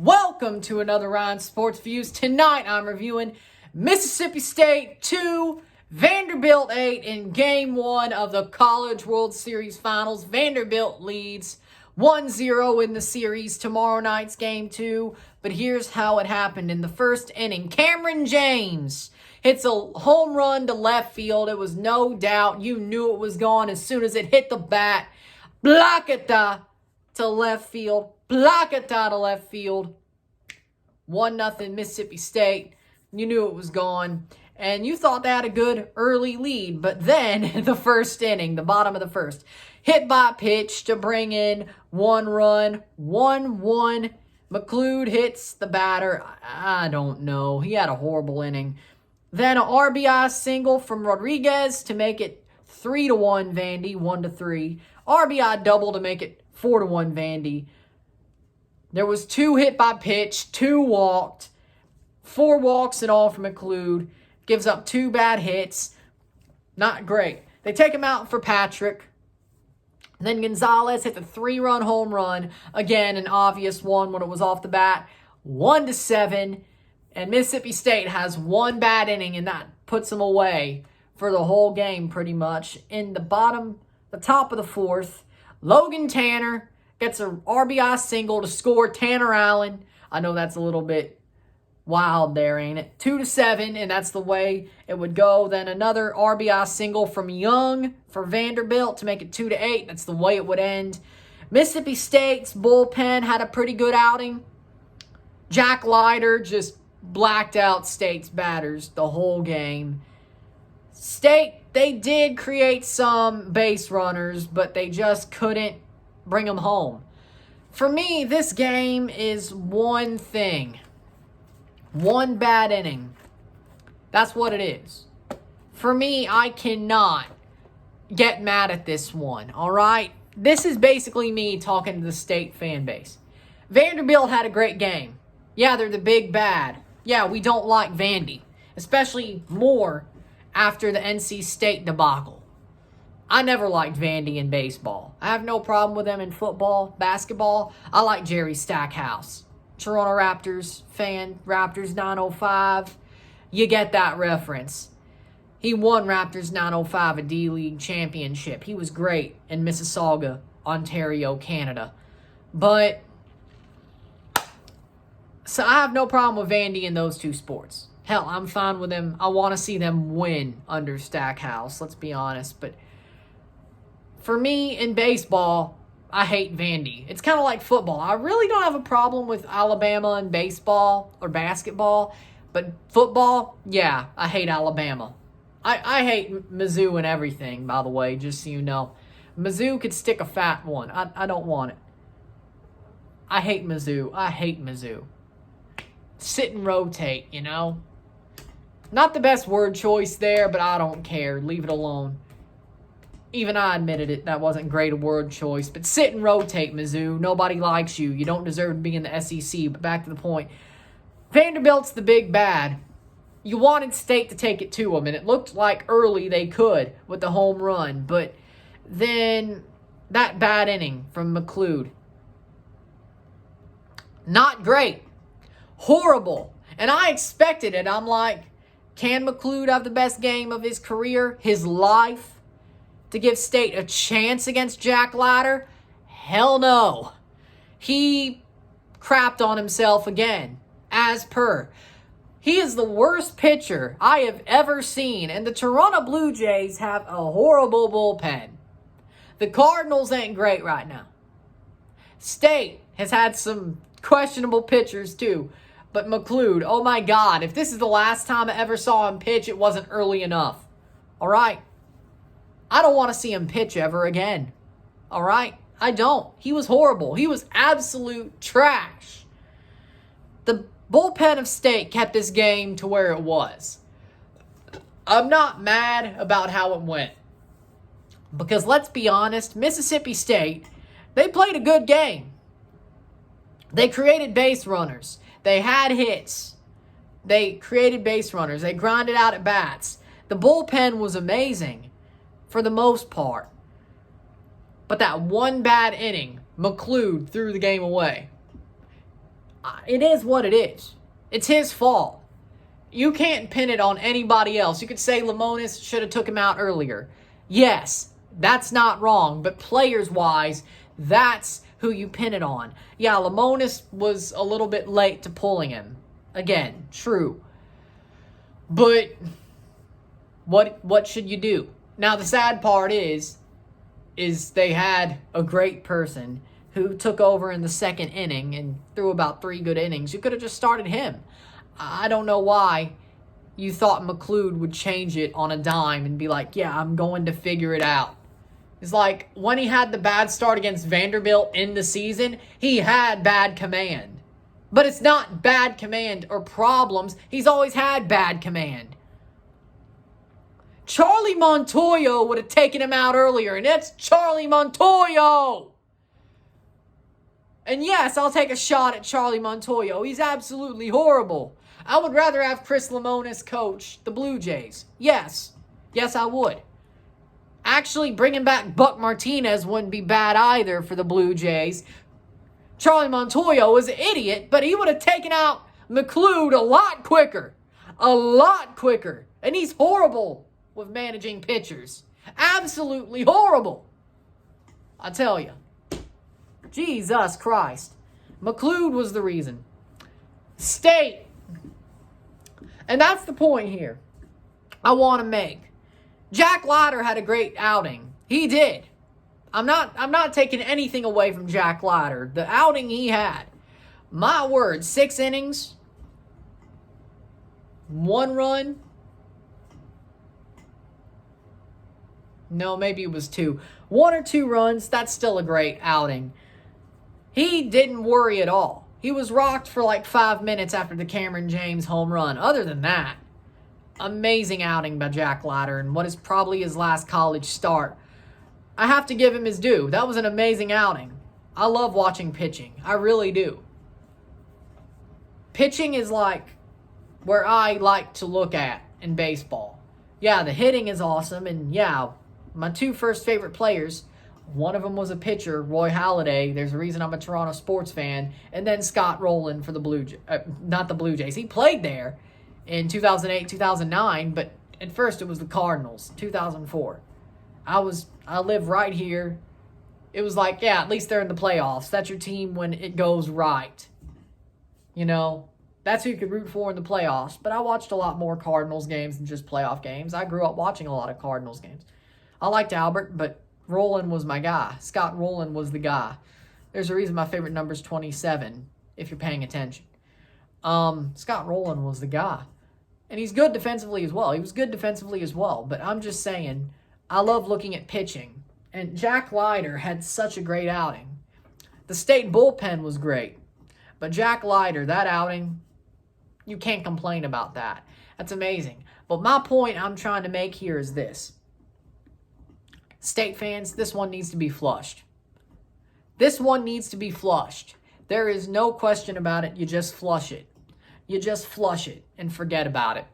Welcome to another round of Sports Views. Tonight I'm reviewing Mississippi State 2, Vanderbilt 8 in Game 1 of the College World Series Finals. Vanderbilt leads 1-0 in the series. Tomorrow night's Game 2. But here's how it happened in the first inning. Cameron James hits a home run to left field. It was no doubt. You knew it was gone as soon as it hit the bat. Blocketa to left field. Blocketa to left field. 1-0 Mississippi State. You knew it was gone. And you thought they had a good early lead. But then, the first inning, the bottom of the first, hit by pitch to bring in one run. 1-1. McLeod hits the batter. I don't know. He had a horrible inning. Then an RBI single from Rodriguez to make it 3-1 Vandy, 1-3. RBI double to make it 4-1 Vandy. There was 2 hit by pitch, 2 walked, 4 walks in all from McLeod. Gives up 2 bad hits. Not great. They take him out for Patrick. Then Gonzalez hit the 3-run home run. Again, an obvious one when it was off the bat. 1-7. And Mississippi State has 1 bad inning, and that puts them away for the whole game pretty much. In the top of the 4th, Logan Tanner gets a RBI single to score Tanner Allen. I know that's a little bit wild there, ain't it? 2-7, and that's the way it would go. Then another RBI single from Young for Vanderbilt to make it 2-8. That's the way it would end. Mississippi State's bullpen had a pretty good outing. Jack Leiter just blacked out State's batters the whole game. State, they did create some base runners, but they just couldn't bring them home. For me, this game is one thing. 1 bad inning. That's what it is. For me, I cannot get mad at this one, all right? This is basically me talking to the State fan base. Vanderbilt had a great game. Yeah, they're the big bad. Yeah, we don't like Vandy, especially more after the NC State debacle. I never liked Vandy in baseball. I have no problem with them in football, basketball. I like Jerry Stackhouse. Toronto Raptors fan, Raptors 905. You get that reference. He won Raptors 905 a D-League championship. He was great in Mississauga, Ontario, Canada. But, so I have no problem with Vandy in those 2 sports. Hell, I'm fine with them. I want to see them win under Stackhouse, let's be honest. But for me, in baseball, I hate Vandy. It's kind of like football. I really don't have a problem with Alabama in baseball or basketball. But football, yeah, I hate Alabama. I hate Mizzou and everything, by the way, just so you know. Mizzou could stick a fat one. I don't want it. I hate Mizzou. I hate Mizzou. Sit and rotate, you know. Not the best word choice there, but I don't care. Leave it alone. Even I admitted it. That wasn't great a word choice. But sit and rotate, Mizzou. Nobody likes you. You don't deserve to be in the SEC. But back to the point. Vanderbilt's the big bad. You wanted State to take it to them. And it looked like early they could with the home run. But then that bad inning from McLeod. Not great. Horrible. And I expected it. I'm like, can McLeod have the best game of his career, his life, to give State a chance against Jack Leiter? Hell no. He crapped on himself again, as per. He is the worst pitcher I have ever seen, and the Toronto Blue Jays have a horrible bullpen. The Cardinals ain't great right now. State has had some questionable pitchers too, but McLeod, oh my God, if this is the last time I ever saw him pitch, it wasn't early enough. All right? I don't want to see him pitch ever again. All right? I don't. He was horrible. He was absolute trash. The bullpen of State kept this game to where it was. I'm not mad about how it went. Because let's be honest, Mississippi State, they played a good game. They created base runners. They had hits. They created base runners. They grinded out at bats. The bullpen was amazing for the most part. But that 1 bad inning, McLeod threw the game away. It is what it is. It's his fault. You can't pin it on anybody else. You could say Lamonis should have took him out earlier. Yes, that's not wrong. But players-wise, that's who you pin it on. Yeah, Lamonis was a little bit late to pulling him. Again, true. But what should you do? Now, the sad part is they had a great person who took over in the second inning and threw about 3 good innings. You could have just started him. I don't know why you thought McLeod would change it on a dime and be like, yeah, I'm going to figure it out. It's like when he had the bad start against Vanderbilt in the season, he had bad command. But it's not bad command or problems. He's always had bad command. Charlie Montoyo would have taken him out earlier, and it's Charlie Montoyo. And yes, I'll take a shot at Charlie Montoyo. He's absolutely horrible. I would rather have Chris Lemonis coach the Blue Jays. Yes. Yes, I would. Actually, bringing back Buck Martinez wouldn't be bad either for the Blue Jays. Charlie Montoyo was an idiot, but he would have taken out McLeod a lot quicker. A lot quicker. And he's horrible with managing pitchers. Absolutely horrible. I tell you. Jesus Christ. McLeod was the reason. State. And that's the point here I want to make. Jack Leiter had a great outing. He did. I'm not taking anything away from Jack Leiter. The outing he had. My word, 6 innings. 1 run. No, maybe it was 2. 1 or 2 runs. That's still a great outing. He didn't worry at all. He was rocked for like 5 minutes after the Cameron James home run. Other than that, amazing outing by Jack Leiter and what is probably his last college start. I have to give him his due. That was an amazing outing. I love watching pitching. I really do. Pitching is like where I like to look at in baseball. Yeah, the hitting is awesome, and yeah, my 2 first favorite players, one of them was a pitcher, Roy Halladay. There's a reason I'm a Toronto sports fan. And then Scott Rowland for the not the Blue Jays. He played there in 2008, 2009, but at first it was the Cardinals, 2004. I live right here. It was like, yeah, at least they're in the playoffs. That's your team when it goes right. You know, that's who you could root for in the playoffs. But I watched a lot more Cardinals games than just playoff games. I grew up watching a lot of Cardinals games. I liked Albert, but Rowland was my guy. Scott Rowland was the guy. There's a reason my favorite number is 27, if you're paying attention. Scott Rowland was the guy. And he's good defensively as well. He was good defensively as well. But I'm just saying, I love looking at pitching. And Jack Leiter had such a great outing. The state bullpen was great. But Jack Leiter, that outing, you can't complain about that. That's amazing. But my point I'm trying to make here is this. State fans, this one needs to be flushed. This one needs to be flushed. There is no question about it. You just flush it. You just flush it and forget about it.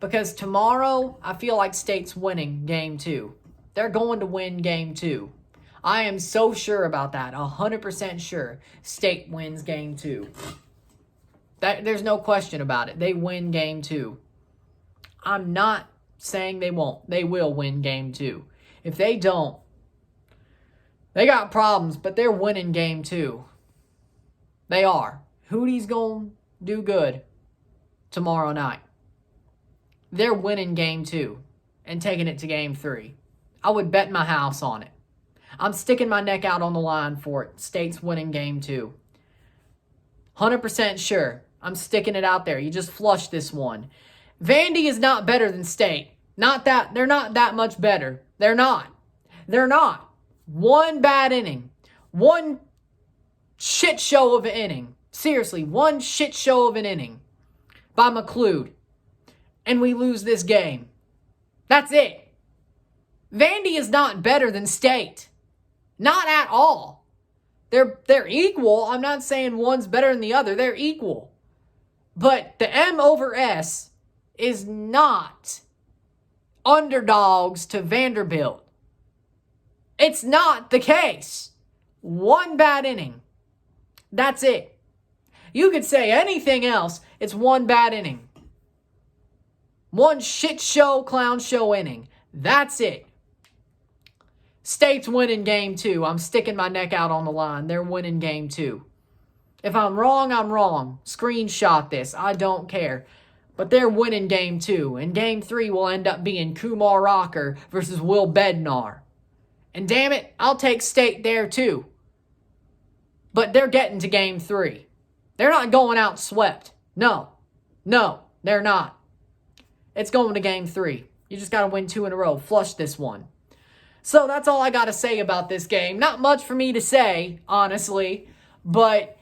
Because tomorrow, I feel like State's winning Game 2. They're going to win Game 2. I am so sure about that. 100% sure State wins Game 2. There's no question about it. They win Game 2. I'm not saying they won't. They will win Game 2. If they don't, they got problems, but they're winning Game 2. They are. Hootie's going to do good tomorrow night. They're winning Game 2 and taking it to Game 3. I would bet my house on it. I'm sticking my neck out on the line for it. State's winning Game 2. 100% sure. I'm sticking it out there. You just flush this one. Vandy is not better than State. They're not that much better. They're not. They're not. One bad inning. One shit show of an inning. Seriously, one shit show of an inning by McLeod. And we lose this game. That's it. Vandy is not better than State. Not at all. They're equal. I'm not saying one's better than the other. They're equal. But the M over S is not underdogs to Vanderbilt. It's not the case. One bad inning. That's it. You could say anything else. It's one bad inning. One shit show, clown show inning. That's it. State's winning game 2. I'm sticking my neck out on the line. They're winning game 2. If I'm wrong, I'm wrong. Screenshot this. I don't care. But they're winning game 2. And game 3 will end up being Kumar Rocker versus Will Bednar. And damn it, I'll take State there too. But they're getting to game 3. They're not going out swept. No, they're not. It's going to game 3. You just got to win 2 in a row. Flush this one. So that's all I got to say about this game. Not much for me to say, honestly. But,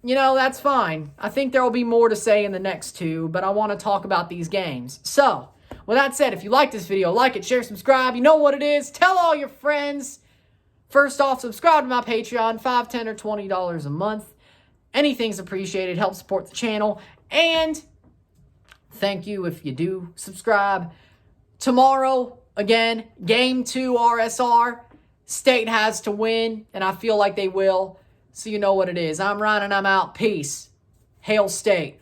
you know, that's fine. I think there will be more to say in the next 2. But I want to talk about these games. So, with that said, if you like this video, like it, share, subscribe. You know what it is. Tell all your friends. First off, subscribe to my Patreon. $5, $10, or $20 a month. Anything's appreciated. Help support the channel. And thank you if you do subscribe. Tomorrow, again, game 2 RSR. State has to win, and I feel like they will. So you know what it is. I'm Ryan, and I'm out. Peace. Hail State.